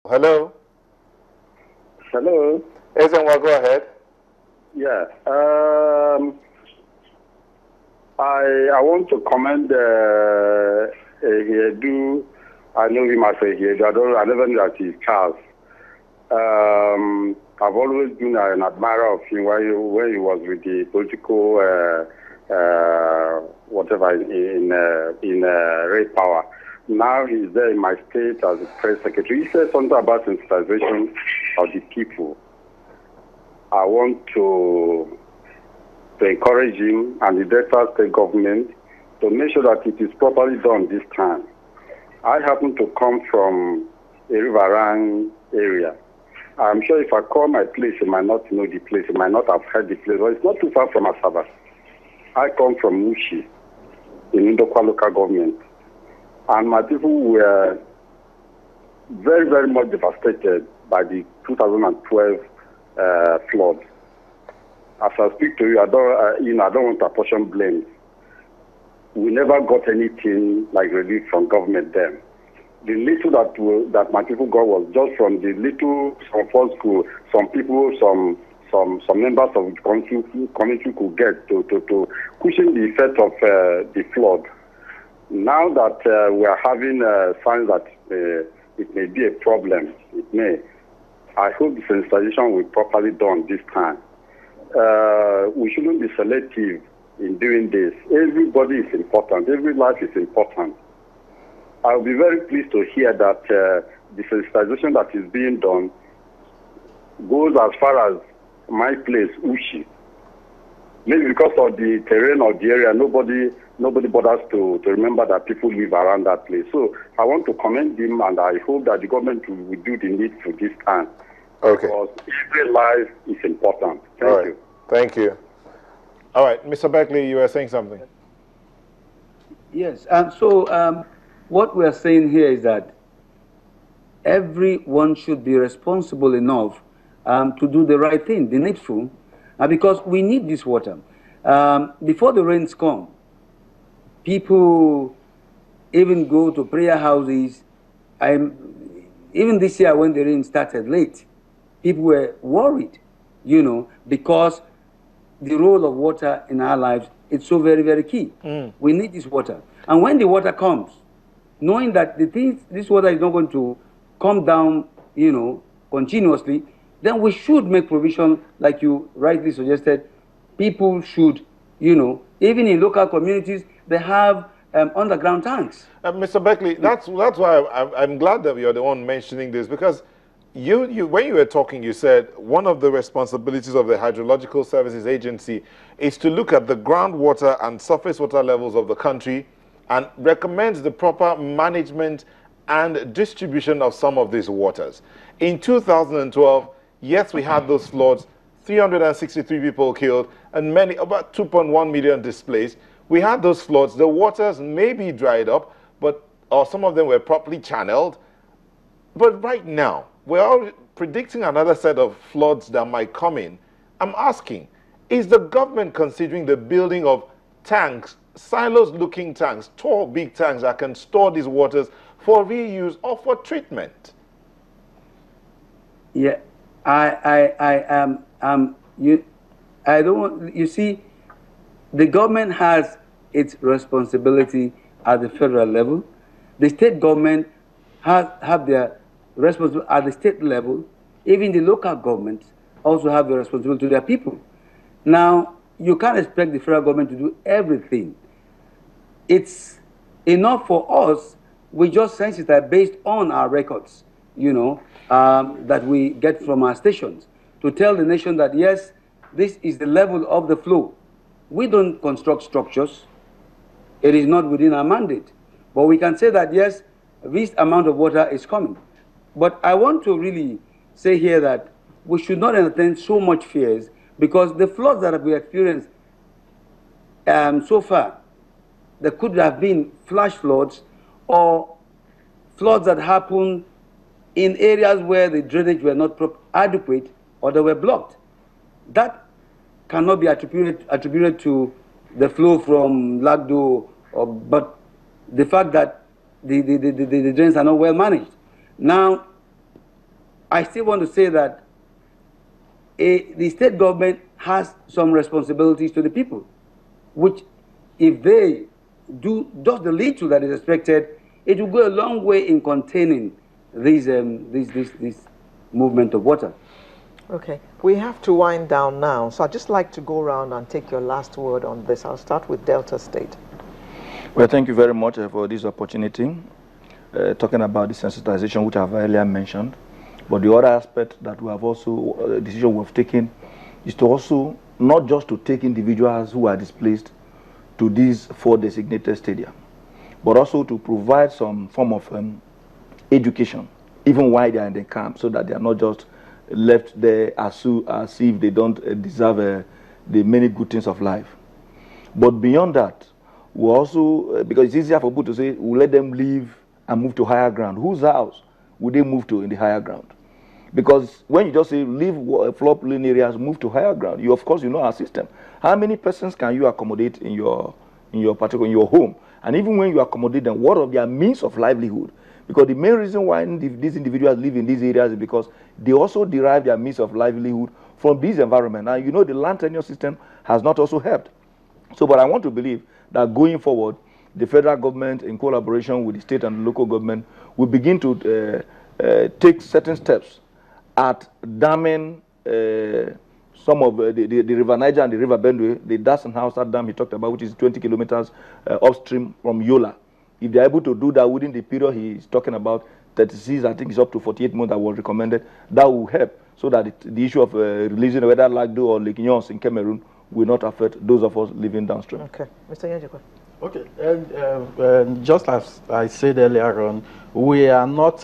Hello? Hello? Ezenwa, go ahead. Yeah. I want to commend Hedu. I know him as a Hedu. I never knew that he's Charles. I've always been an admirer of him when he was with the political whatever in rape power. Now he's there in my state as a press secretary. He said something about sensitization of the people. I want to encourage him and the Delta state government to make sure that it is properly done this time. I happen to come from a Riverine area. I'm sure if I call my place, you might not know the place, you might not have heard the place, but it's not too far from Asaba. I come from Mushi, in Ndokwa local government. And my people were very, very much devastated by the 2012 flood. As I speak to you, I don't want to apportion blame. We never got anything like relief from government then. The little that my people got was just from the little, some first school, some people, some members of the community could get to cushion the effect of the flood. Now that we are having signs that it may be a problem, I hope the sensitization will be properly done this time. We shouldn't be selective in doing this. Everybody is important. Every life is important. I'll be very pleased to hear that the sensitization that is being done goes as far as my place, Ushi. Maybe because of the terrain of the area, nobody bothers to remember that people live around that place. So I want to commend him, and I hope that the government will do the needful this time. Okay. Because every life is important. Thank you. Thank you. All right, Mr. Beckley, you were saying something. Yes, what we are saying here is that everyone should be responsible enough to do the right thing, the needful, because we need this water. Before the rains come, people even go to prayer houses. Even this year when the rain started late, people were worried, because the role of water in our lives is so very, very key. We need this water. And when the water comes, knowing that this water is not going to come down, continuously, then we should make provision, like you rightly suggested. People should, even in local communities, they have underground tanks. Mr. Beckley, that's why I'm glad that you're the one mentioning this, because when you were talking, you said one of the responsibilities of the Hydrological Services Agency is to look at the groundwater and surface water levels of the country and recommends the proper management and distribution of some of these waters. In 2012, yes, we had those floods, 363 people killed, and about 2.1 million displaced. We had those floods. The waters may be dried up, or some of them were properly channeled. But right now, we're all predicting another set of floods that might come in. I'm asking, is the government considering the building of tanks, silos-looking tanks, tall, big tanks that can store these waters for reuse or for treatment? Yeah, you see, the government has its responsibility at the federal level. The state government have their responsibility at the state level. Even the local governments also have the responsibility to their people. Now, you can't expect the federal government to do everything. It's enough for us, we just sensitize based on our records, that we get from our stations, to tell the nation that, yes, this is the level of the flow. We don't construct structures. It is not within our mandate. But we can say that, yes, this amount of water is coming. But I want to really say here that we should not entertain so much fears, because the floods that we experienced so far, there could have been flash floods or floods that happened in areas where the drainage were not adequate or they were blocked. That cannot be attributed to the flow from Lagdo, but the fact that the drains are not well managed. Now, I still want to say that the state government has some responsibilities to the people, which if they do just the little that is expected, it will go a long way in containing this movement of water. Okay, we have to wind down now, so I'd just like to go around and take your last word on this. I'll start with Delta State. Well, thank you very much for this opportunity, talking about the sensitization, which I've earlier mentioned. But the other aspect that we have also, decision we have taken, is to also not just to take individuals who are displaced to these 4 designated stadia, but also to provide some form of education, even while they are in the camp, so that they are not just left there as if they don't deserve the many good things of life. But beyond that, we also, because it's easier for people to say, we'll let them leave and move to higher ground. Whose house would they move to in the higher ground? Because when you just say leave floodplain areas, move to higher ground, you of course you know our system. How many persons can you accommodate in your home? And even when you accommodate them, what are their means of livelihood? Because the main reason why these individuals live in these areas is because they also derive their means of livelihood from this environment. Now you know the land tenure system has not also helped. So, but I want to believe that going forward, the federal government, in collaboration with the state and local government, will begin to take certain steps at damming some of the River Niger and the River Benue, the Dassen House Dam he talked about, which is 20 kilometers upstream from Yola. If they're able to do that within the period he's talking about, 36, I think it's up to 48 months that was recommended, that will help so that the issue of releasing whether Lagdo or Lake Nyons in Cameroon will not affect those of us living downstream. Okay. Mr. Nyejikwa. Okay, and just as I said earlier on, we are not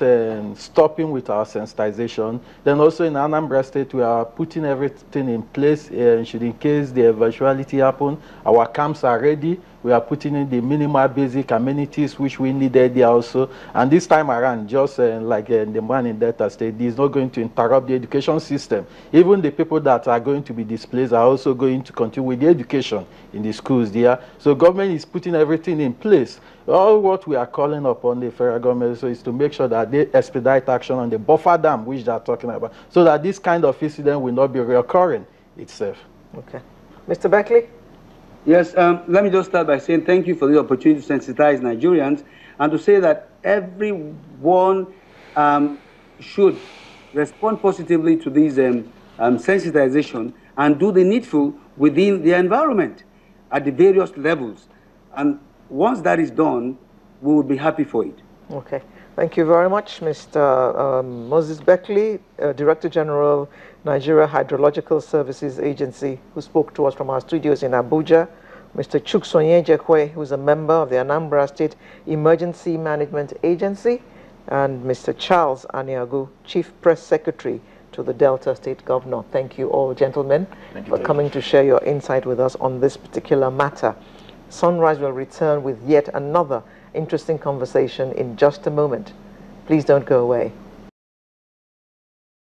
stopping with our sensitization. Then also in Anambra State, we are putting everything in place should in case the eventuality happen. Our camps are ready. We are putting in the minimal basic amenities which we needed there also. And this time around, just like the man in Delta State, this is not going to interrupt the education system. Even the people that are going to be displaced are also going to continue with the education in the schools there. So government is putting everything in place. All what we are calling upon the federal government is to make sure that they expedite action on the buffer dam which they are talking about, so that this kind of incident will not be reoccurring itself. Okay. Mr. Beckley? Yes, let me just start by saying thank you for the opportunity to sensitize Nigerians and to say that everyone should respond positively to these sensitization and do the needful within the environment at the various levels. And once that is done, we will be happy for it. Okay. Thank you very much, Mr. Moses Beckley, Director General, Nigeria Hydrological Services Agency, who spoke to us from our studios in Abuja. Mr. Chukso Nyejikwa, who is a member of the Anambra State Emergency Management Agency, and Mr. Charles Aniagu, Chief Press Secretary to the Delta State Governor. Thank you all, gentlemen, for coming to share your insight with us on this particular matter. Sunrise will return with yet another interesting conversation in just a moment. Please don't go away.